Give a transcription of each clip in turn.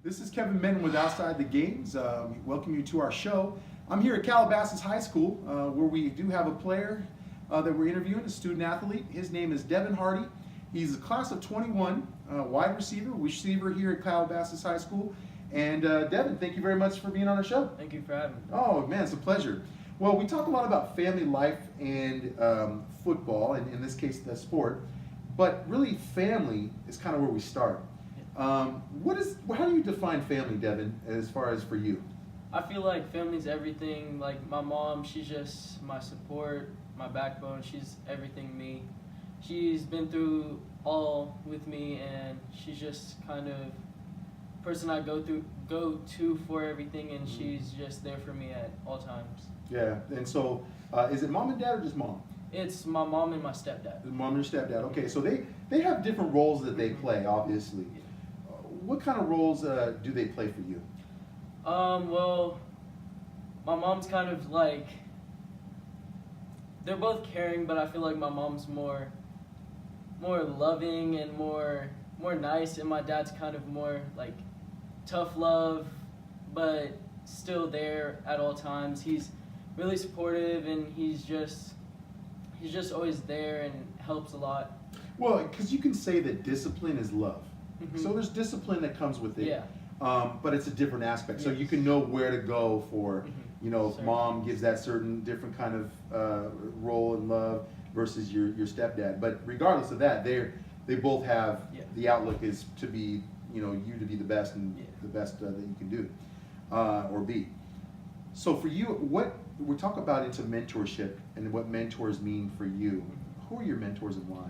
This is Kevin Menton with Outside the Games. We welcome you to our show. I'm here at Calabasas High School where we do have a player that we're interviewing, a student athlete. His name is Devin Hardy. He's a class of 21, wide receiver here at Calabasas High School. And Devin, thank you very much for being on our show. Thank you for having me. Oh man, it's a pleasure. Well, we talk a lot about family life and football, and in this case, the sport. But really, family is kind of where we start. How do you define family, Devin, as far as for you? I feel like family's everything. Like my mom, she's just my support, my backbone. She's everything to me. She's been through all with me, and she's just kind of person I go to for everything, and she's just there for me at all times. Yeah, and so is it mom and dad or just mom? It's my mom and my stepdad. Mom and your stepdad. Okay, so they have different roles that they play, obviously. Yeah. What kind of roles do they play for you? Well, my mom's kind of like, they're both caring, but I feel like my mom's more loving and more nice, and my dad's kind of more like tough love, but still there at all times. He's really supportive, and he's just always there and helps a lot. Well, because you can say that discipline is love. Mm-hmm. So there's discipline that comes with it. Yeah. But it's a different aspect. So Yes. you can know where to go for, Mm-hmm. you know, if Certainly. mom gives that certain different kind of role and love versus your stepdad. But regardless of that, they both have the outlook is to be, you know, you to be the best and the best that you can do or be. So for you, what we talk about into mentorship and what mentors mean for you. Who are your mentors and why?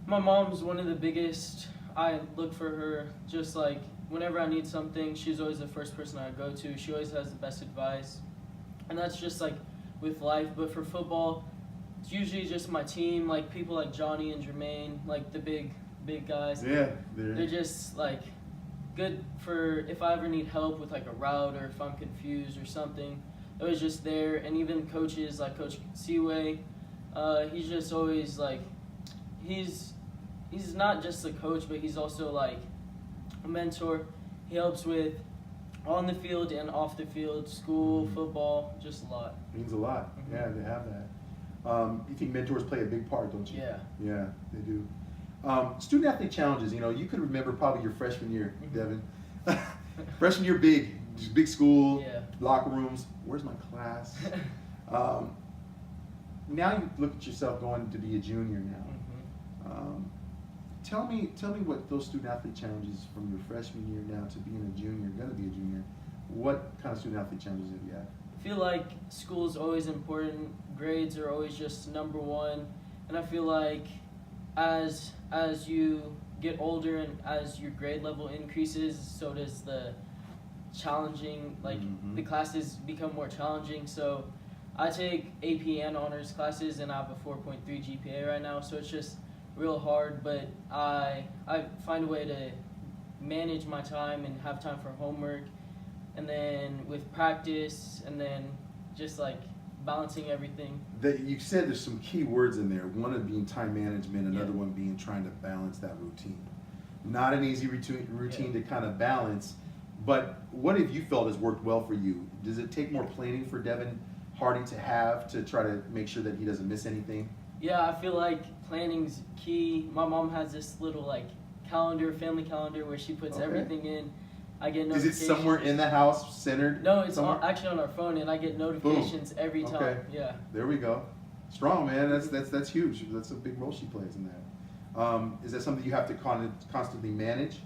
My mom's one of the biggest. I look for her just like whenever I need something, she's always the first person I go to. She always has the best advice. And that's just like with life. But for football, it's usually just my team, like people like Johnny and Jermaine, like the big guys. Yeah. They're just like good for if I ever need help with like a route or if I'm confused or something. They're always just there. And even coaches like Coach Seaway, he's just always like, he's not just a coach, but he's also like a mentor. He helps with on the field and off the field, school, football, just a lot. Means a lot. Mm-hmm. Yeah, they have that. You think mentors play a big part, don't you? Yeah. Yeah, they do. Student athlete challenges. You know, you could remember probably your freshman year, Devin. Freshman year, big school, locker rooms. Where's my class? Now you look at yourself going to be a junior now. Tell me what those student athlete challenges from your freshman year now to being a junior, going to be a junior. What kind of student athlete challenges have you had? I feel like school is always important. Grades are always just number one, and I feel like as you get older and as your grade level increases, so does the challenging. Like the classes become more challenging. So I take AP and honors classes, and I have a 4.3 GPA right now. So it's just real hard, but I find a way to manage my time and have time for homework, and then with practice, and then just like balancing everything. You said there's some key words in there. One of being time management, another one being trying to balance that routine. Not an easy routine to kind of balance, but what have you felt has worked well for you? Does it take more planning for Devin Hardy to have to try to make sure that he doesn't miss anything? Yeah, I feel like planning's key. My mom has this little like family calendar where she puts everything in. I get notifications. Is it somewhere in the house centered? No, it's actually on our phone, and I get notifications every time. Okay. Yeah. There we go. Strong, man. That's huge. That's a big role she plays in that. Is that something you have to constantly manage?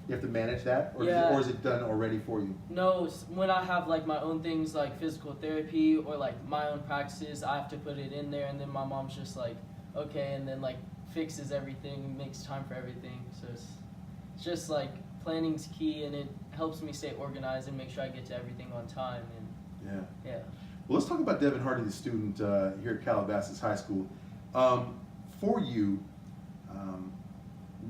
You have to manage that, or is it done already for you? No, when I have like my own things like physical therapy or like my own practices, I have to put it in there, and then my mom's just like, okay, and then like fixes everything, makes time for everything. So it's just like planning's key, and it helps me stay organized and make sure I get to everything on time. And yeah. Well, let's talk about Devin Hardy, the student here at Calabasas High School. For you,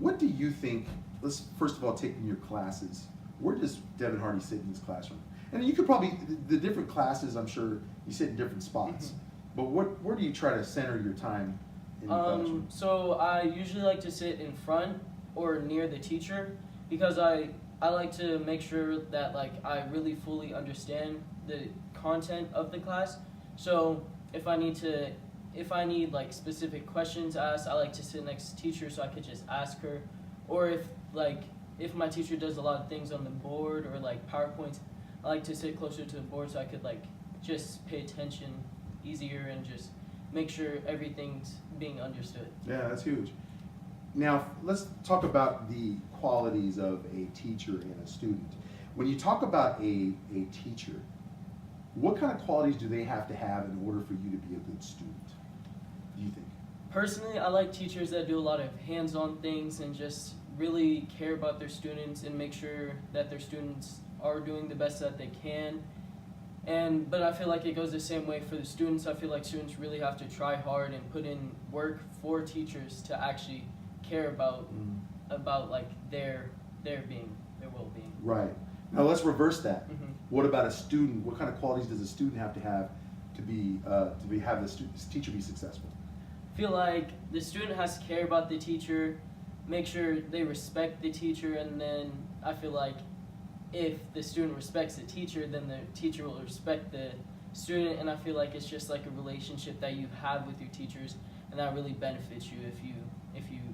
what do you think? Let's first of all take in your classes. Where does Devin Hardy sit in his classroom? And you could probably the different classes. I'm sure you sit in different spots. But where do you try to center your time in the classroom? So I usually like to sit in front or near the teacher, because I I like to make sure that like I really fully understand the content of the class. So if I need like specific questions asked, I like to sit next to the teacher so I could just ask her. Or if my teacher does a lot of things on the board or like PowerPoints, I like to sit closer to the board so I could like just pay attention easier and just make sure everything's being understood. Yeah, that's huge. Now, let's talk about the qualities of a teacher and a student. When you talk about a teacher, what kind of qualities do they have to have in order for you to be a good student, do you think? Personally, I like teachers that do a lot of hands-on things and just really care about their students and make sure that their students are doing the best that they can. But I feel like it goes the same way for the students. I feel like students really have to try hard and put in work for teachers to actually care about like their well-being. Right. Now let's reverse that. Mm-hmm. What about a student? What kind of qualities does a student have to have have the teacher be successful? I feel like the student has to care about the teacher, make sure they respect the teacher, and then I feel like if the student respects the teacher, then the teacher will respect the student, and I feel like it's just like a relationship that you have with your teachers, and that really benefits you if you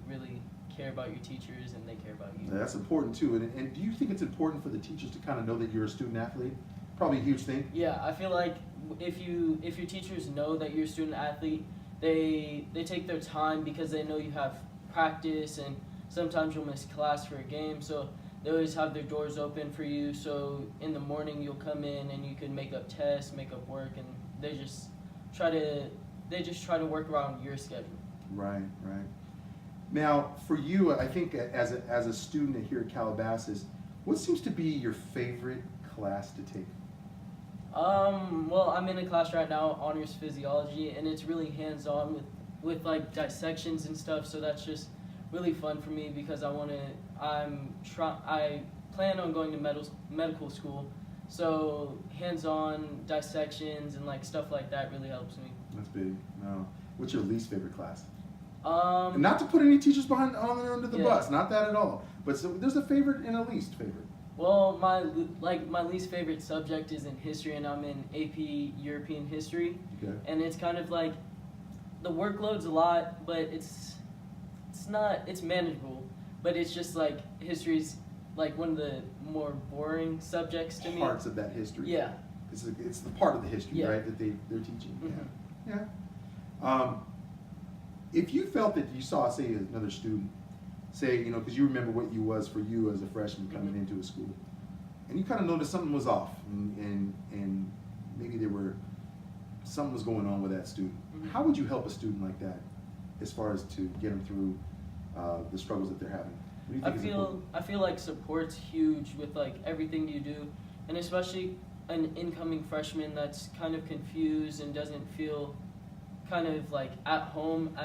really care about your teachers and they care about you. That's important too. And do you think it's important for the teachers to kind of know that you're a student athlete? Probably a huge thing. Yeah, I feel like if your teachers know that you're a student athlete, they take their time because they know you have practice and sometimes you'll miss class for a game, so they always have their doors open for you. So in the morning you'll come in and you can make up tests, make up work, and they just try to work around your schedule. Right, right. Now, for you, I think as a student here at Calabasas, what seems to be your favorite class to take? Well, I'm in a class right now, honors physiology, and it's really hands-on with like dissections and stuff. So that's just really fun for me because I plan on going to medical school. So hands-on dissections and like stuff like that really helps me. That's big. No. What's your least favorite class? Um, And not to put any teachers under the Yeah. bus, not that at all. But so there's a favorite and a least favorite. Well, my least favorite subject is in history, and I'm in AP European history, Okay. and it's kind of like the workload's a lot, but it's manageable, but it's just like history's like one of the more boring subjects to me. Parts of that history. Yeah. It's the part of the history, Yeah. right, that they're teaching. Mhm. Yeah. Yeah. If you felt that you saw, say, another student, say, because you remember what you was for you as a freshman coming Mhm. into a school, and you kind of noticed something was off, and maybe something was going on with that student. Mhm. How would you help a student like that, as far as to get them through the struggles that they're having? What do you think is important? I feel like support's huge with like everything you do, and especially an incoming freshman that's kind of confused and doesn't feel kind of like at home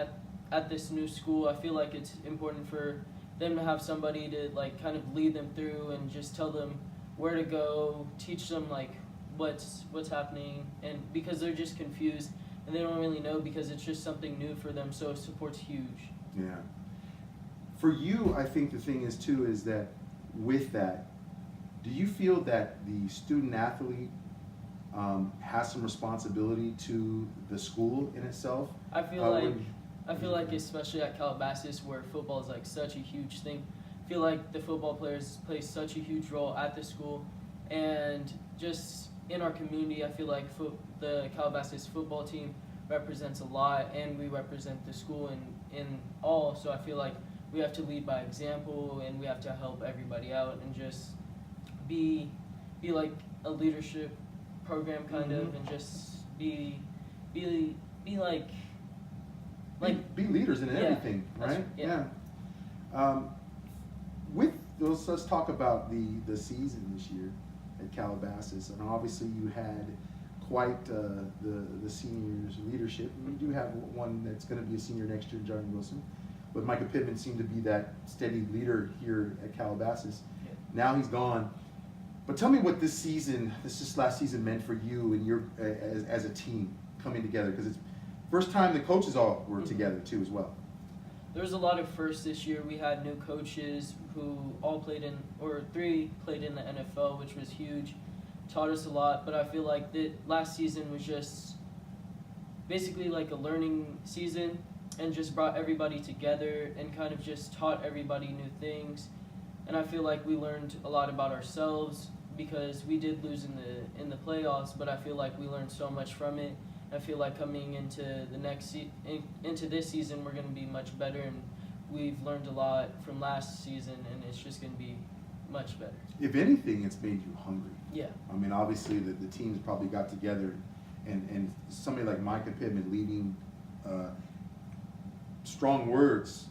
at this new school. I feel like it's important for them to have somebody to like kind of lead them through and just tell them where to go, teach them like what's happening, and because they're just confused and they don't really know because it's just something new for them, so support's huge. Yeah. For you, I think the thing is too is that with that, do you feel that the student athlete has some responsibility to the school in itself? I feel like especially at Calabasas where football is like such a huge thing, I feel like the football players play such a huge role at the school, and just in our community I feel like the Calabasas football team represents a lot, and we represent the school in all, so I feel like we have to lead by example and we have to help everybody out and just be like a leadership program kind of, and just be like be leaders in Yeah, everything, that's- right? yeah. Let's talk about the season this year at Calabasas, and obviously you had quite the seniors leadership. We do have one that's going to be a senior next year, Johnny Wilson, but Micah Pittman seemed to be that steady leader here at Calabasas. Yeah. Now he's gone. But tell me what this last season meant for you and your as a team coming together, because it's first time the coaches all were together too as well. there was a lot of firsts this year. We had new coaches who all played in, or 3 played in the NFL, which was huge. Taught us a lot, but I feel like the last season was just basically like a learning season and just brought everybody together and kind of just taught everybody new things. And I feel like we learned a lot about ourselves because we did lose in the playoffs, but I feel like we learned so much from it. I feel like coming into into this season, we're going to be much better, and we've learned a lot from last season, and it's just going to be much better. If anything, it's made you hungry. Yeah. I mean, obviously the teams probably got together, and somebody like Micah Pittman leading strong words.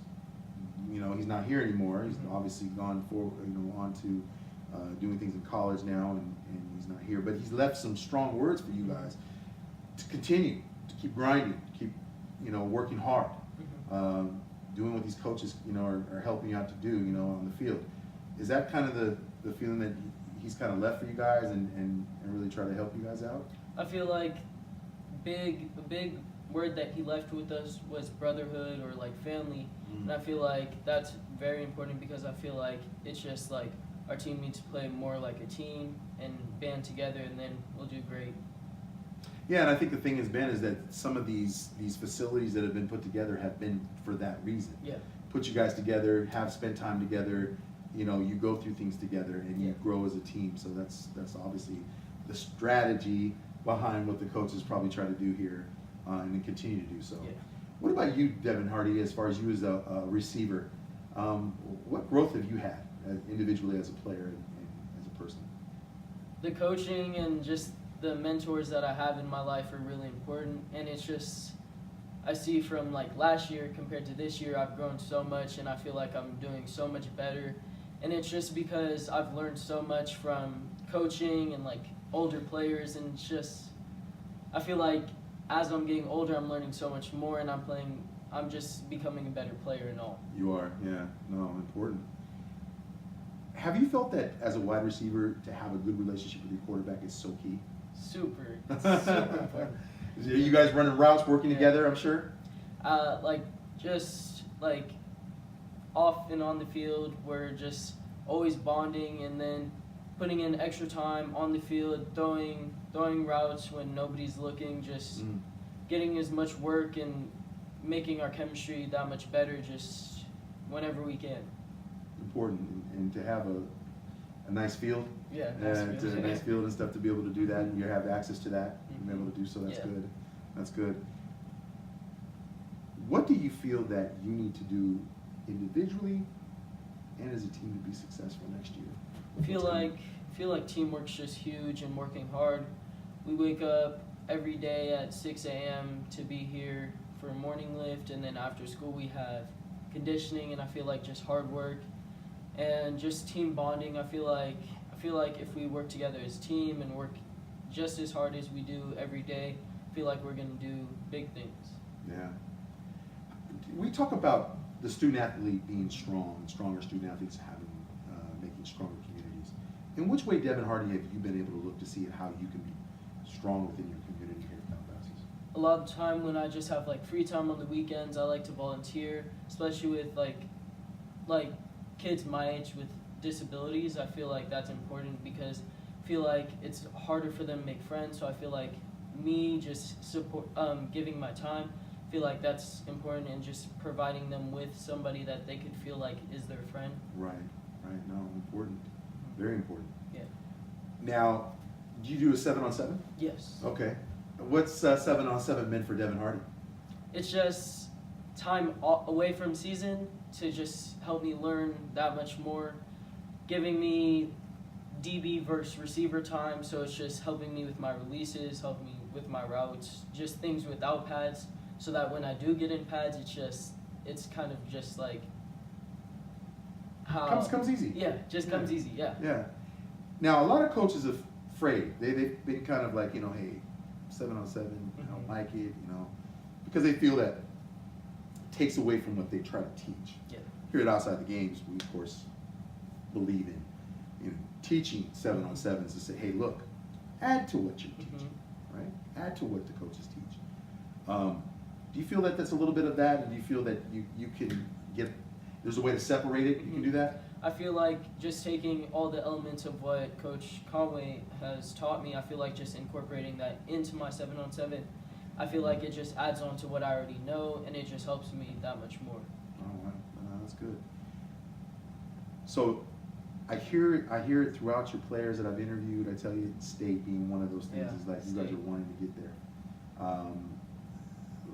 You know, he's not here anymore. He's obviously gone on to doing things in college now, and he's not here. But he's left some strong words for you guys to continue, to keep grinding, to keep, working hard, doing what these coaches, are helping you out to do, on the field. Is that kind of the feeling that he's kind of left for you guys and really try to help you guys out? I feel like a big word that he left with us was brotherhood or like family. And I feel like that's very important because I feel like it's just like our team needs to play more like a team and band together, and then we'll do great. Yeah, and I think the thing has been is that some of these facilities that have been put together have been for that reason. Yeah. Put you guys together, have spent time together, you go through things together and you grow as a team. So that's obviously the strategy behind what the coaches probably try to do here and then continue to do so. Yeah. What about you, Devin Hardy, as far as you as a receiver? What growth have you had individually as a player and as a person? The coaching and just the mentors that I have in my life are really important, and it's just I see from like last year compared to this year, I've grown so much, and I feel like I'm doing so much better, and it's just because I've learned so much from coaching and like older players, and it's just I feel like as I'm getting older, I'm learning so much more, and I'm just becoming a better player and all. You are, yeah, no, important. Have you felt that as a wide receiver to have a good relationship with your quarterback is so key? Super important. Are you guys running routes, working together, I'm sure? Just off and on the field, we're just always bonding, and then putting in extra time on the field, throwing routes when nobody's looking, just getting as much work and making our chemistry that much better just whenever we can. Important, and to have a nice field. Yeah, nice field and stuff to be able to do that, and you have access to that and be able to do so. That's good. That's good. What do you feel that you need to do individually and as a team to be successful next year? I feel like teamwork's just huge and working hard. We wake up every day at 6 a.m. to be here for a morning lift, and then after school we have conditioning, and I feel like just hard work and just team bonding. I feel like if we work together as a team and work just as hard as we do every day, I feel like we're going to do big things. Yeah. We talk about the student athlete being strong, and stronger student athletes making stronger communities. In which way, Devin Hardy, have you been able to look to see how you can be strong within your community here at Calabasas? A lot of the time when I just have free time on the weekends, I like to volunteer, especially with like kids my age with disabilities. I feel like that's important because I feel like it's harder for them to make friends. So I feel like me just giving my time, I feel like that's important, and just providing them with somebody that they could feel like is their friend. Right. No, important. Very important. Yeah. Now, do you do a 7-on-7? Yes. Okay. What's 7-on-7 meant for Devin Hardy? It's just time away from season to just help me learn that much more, giving me DB versus receiver time, so it's just helping me with my releases, helping me with my routes, just things without pads, so that when I do get in pads, it's kind of just like how comes easy. Yeah, just comes easy. Yeah. Yeah. Now, a lot of coaches are afraid. They've been kind of like, hey, 7-on-7, I don't like it, because they feel that it takes away from what they try to teach. Yeah. Here at Outside the Games, we of course believe in teaching 7-on-7s to say, hey, look, add to what you're teaching, right? Add to what the coaches teach. Do you feel that that's a little bit of that, and do you feel that you can get, there's a way to separate it? You can do that? I feel like just taking all the elements of what Coach Conway has taught me, I feel like just incorporating that into my 7-on-7, I feel like it just adds on to what I already know, and it just helps me that much more. Oh, wow. That's good. So I hear it throughout your players that I've interviewed. I tell you, state being one of those things is like you guys are wanting to get there.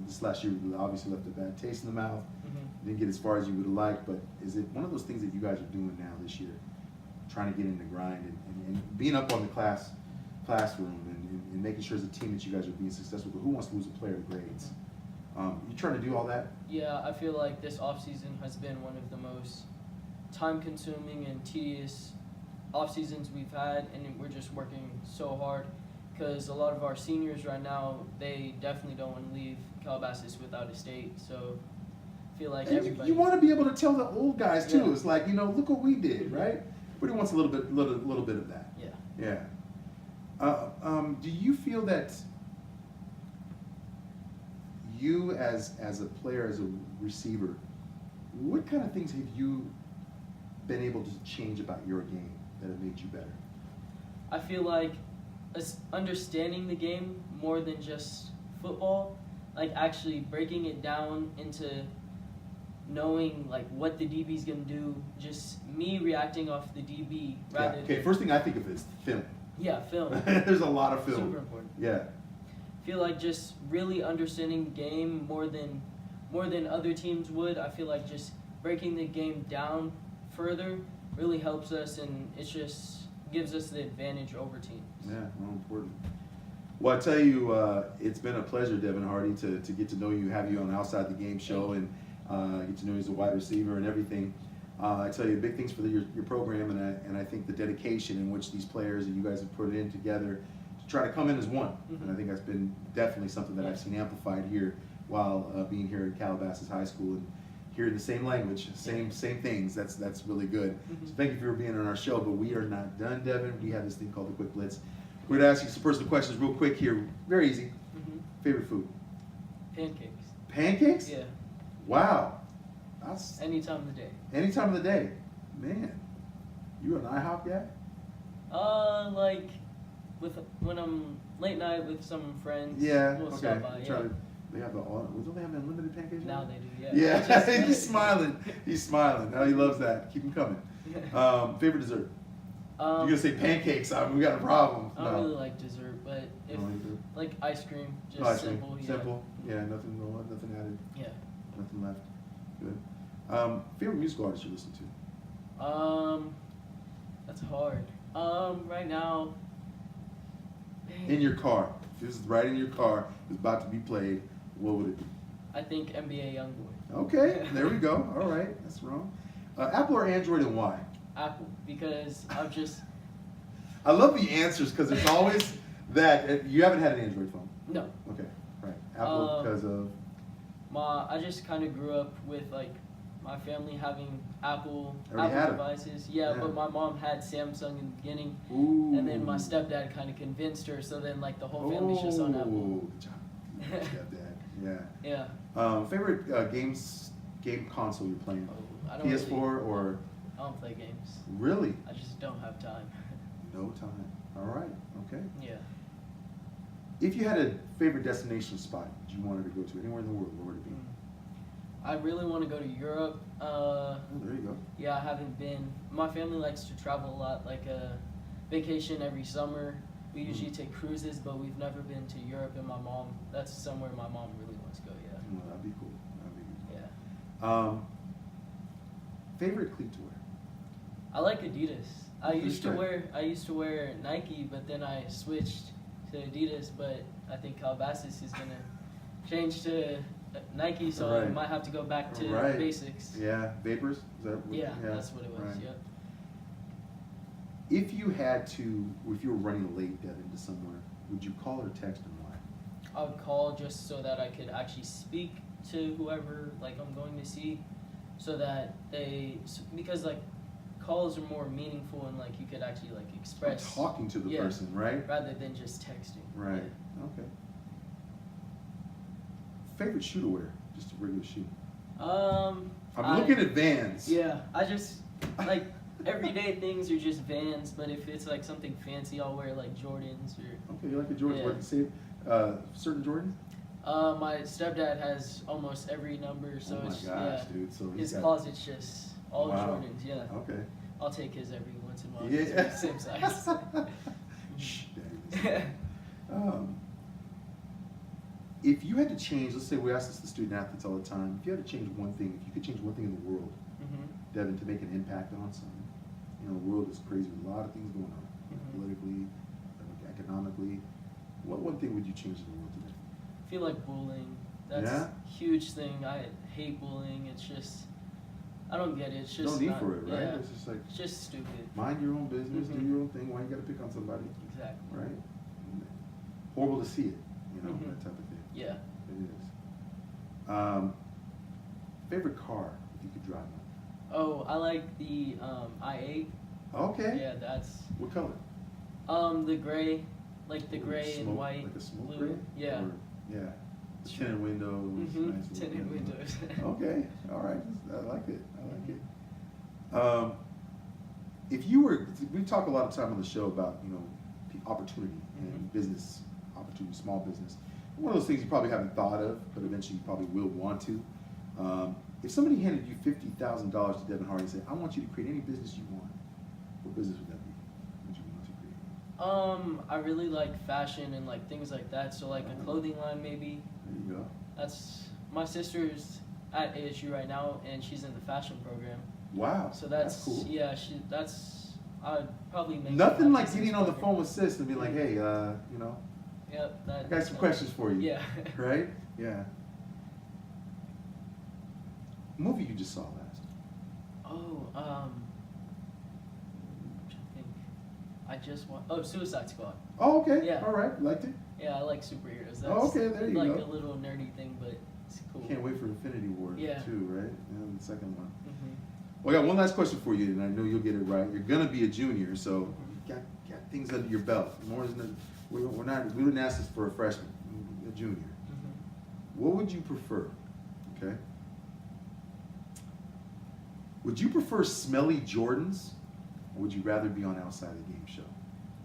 This last year, we obviously left a bad taste in the mouth. Didn't get as far as you would have liked, but is it one of those things that you guys are doing now this year, trying to get in the grind and being up on the classroom and making sure as a team that you guys are being successful? But who wants to lose a player to grades? You trying to do all that? Yeah, I feel like this offseason has been one of the most time-consuming and tedious off-seasons we've had, and we're just working so hard because a lot of our seniors right now, they definitely don't want to leave Calabasas without a state. So I feel like and everybody. You want to be able to tell the old guys too. Yeah. It's like, look what we did, right? Everybody wants a little bit of that. Yeah. Yeah. Do you feel that you as a player, as a receiver, what kind of things have you been able to change about your game that have made you better? I feel like understanding the game more than just football, like actually breaking it down into knowing like what the DB's gonna do, just me reacting off the DB rather Okay, than, first thing I think of is film. Yeah, film. There's a lot of film. Super important. Yeah. I feel like just really understanding the game more than other teams would. I feel like just breaking the game down further really helps us, and it just gives us the advantage over teams. Yeah, well, important. Well, I tell you, it's been a pleasure, Devin Hardy, to get to know you, have you on the Outside the Game show, and get to know you as a wide receiver and everything. I tell you, big things for your program, and I think the dedication in which these players and you guys have put in together to try to come in as one. And I think that's been definitely something that I've seen amplified here while being here at Calabasas High School and hearing the same language, same things. That's really good. So thank you for being on our show, but we are not done, Devin. We have this thing called the Quick Blitz. We're going to ask you some personal questions real quick here. Very easy. Favorite food? Pancakes. Pancakes? Yeah. Wow. That's Any time of the day. any time of the day. Man, you an IHOP guy? Like when I'm late night with some friends. Yeah, We'll okay. stop by, Try to, they have don't they have unlimited pancakes? Now they do, yeah. Yeah, he's smiling. He's smiling. Now he loves that. Keep him coming. Favorite dessert? You're gonna say pancakes. We got a problem. I don't really like dessert, but if like ice cream, just ice cream. simple. Yeah. Simple. Yeah, nothing added. Yeah. Nothing left. Good. Favorite musical artist you listen to? That's hard. Right now. In your car. If this is right in your car, it's about to be played. What would it be? I think NBA YoungBoy. Okay, there we go. All right, that's wrong. Apple or Android, and why? Apple, because I love the answers because there's always that. You haven't had an Android phone? No. Okay, right. Apple because of? I just kind of grew up with like my family having Apple Had devices. Yeah, but my mom had Samsung in the beginning. Ooh. And then my stepdad kind of convinced her, so then like the whole family's just on Apple. Good job. Good stepdad. Yeah. Yeah. Favorite game console you're playing? I don't PS4 or? I don't play games. Really? I just don't have time. No time. All right. Okay. Yeah. If you had a favorite destination spot that you wanted to go to anywhere in the world, where would it be? I really want to go to Europe. Oh, there you go. Yeah, I haven't been. My family likes to travel a lot, like a vacation every summer. We usually take cruises, but we've never been to Europe. And that's somewhere my mom really wants to go. Yeah. Oh, that'd be cool. Yeah. Favorite cleat to wear? I like Adidas. I used Straight. to wear Nike, but then I switched to Adidas. But I think Calabasas is gonna change to Nike, so I might have to go back to basics. Yeah, Vapors. Is that that's what it was. Right. Yep. If you were running late, Devin, to somewhere, would you call or text and why? I would call just so that I could actually speak to whoever like I'm going to see, so that because like calls are more meaningful and like you could actually like express talking to the person, right? Rather than just texting. Right. Yeah. Okay. favorite shoe to wear? Just a regular shoe. I'm looking at Vans. Yeah, I just like everyday things are just Vans, but if it's like something fancy, I'll wear like Jordans or. Okay, you like the Jordans? Yeah. What do you say? Certain Jordans? My stepdad has almost every number, so Oh my it's gosh, dude! So his he's got. closet's just all Wow. Jordans. Yeah, Okay. I'll take his every once in a while. Yeah. It's the same size. Shh, Daddy. If you had to change, let's say we ask this to student athletes all the time. If you had to change one thing, if you could change one thing in the world, Devin, to make an impact on something, the world is crazy with a lot of things going on, politically, economically. What one thing would you change in the world today? I feel like bullying. That's a huge thing. I hate bullying. It's just, I don't get it. It's just no need not, for it, right? Yeah, It's just like it's just stupid. mind your own business, do your own thing. Why you got to pick on somebody, Exactly. right? Horrible to see it, Mhm. that type of thing. Yeah. It is. Favorite car if you could drive one? Oh, I like the I-8. Okay. Yeah, that's What color? the gray, like the Oh, gray and smoke- white. Like a smoke blue. gray? Yeah. Or, yeah. Tinted windows. Nice little Tinted windows. Okay. All right. I like it. I like it. If you were, we talk a lot of time on the show about opportunity and business opportunity, small business. One of those things you probably haven't thought of, but eventually you probably will want to. If somebody handed you $50,000 to Devin Hardy and said, "I want you to create any business you want," what business would that be? What would you want to create? I really like fashion and like things like that. So like a clothing line maybe. There you go. That's my sister's at ASU right now, and she's in the fashion program. Wow. So that's cool. yeah. I'd probably make Nothing like business getting on the program. phone with sis and be like, "Hey, Yep. I got some questions for you." Yeah. Right? Yeah. Movie you just saw last? Oh, I'm trying to think. I just watched. Oh, Suicide Squad. Oh, okay. Yeah. All right. Liked it? Yeah, I like superheroes. That's Oh, okay, there you like go. a little nerdy thing, but it's cool. Can't wait for Infinity War Yeah. too, right? And the second one. Mhm. Well, I got one last question for you, and I know you'll get it right. You're gonna be a junior, so you got things under your belt. More than we didn't ask this for a freshman, a junior. What would you prefer? Okay. Would you prefer smelly Jordans, or would you rather be on Outside the Game Show?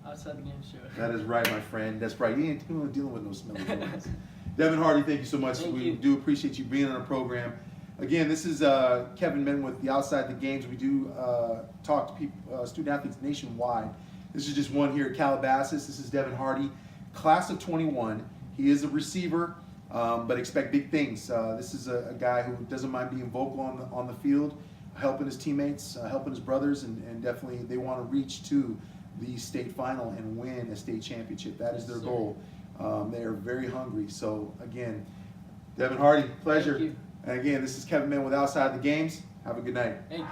Outside the game show. That is right, my friend. That's right. You ain't dealing with no smelly Jordans. Devin Hardy, thank you so much. Thank We you. do appreciate you being on our program. Again, this is Kevin Menn with the Outside the Games. We do talk to people, student athletes nationwide. This is just one here at Calabasas. This is Devin Hardy, class of 21. He is a receiver, but expect big things. This is a guy who doesn't mind being vocal on the field, helping his teammates, helping his brothers, and definitely they want to reach to the state final and win a state championship. That is their goal. They are very hungry. So again, Devin Hardy, pleasure. Thank you. And again, this is Kevin Menn with Outside the Games. Have a good night. Thank you.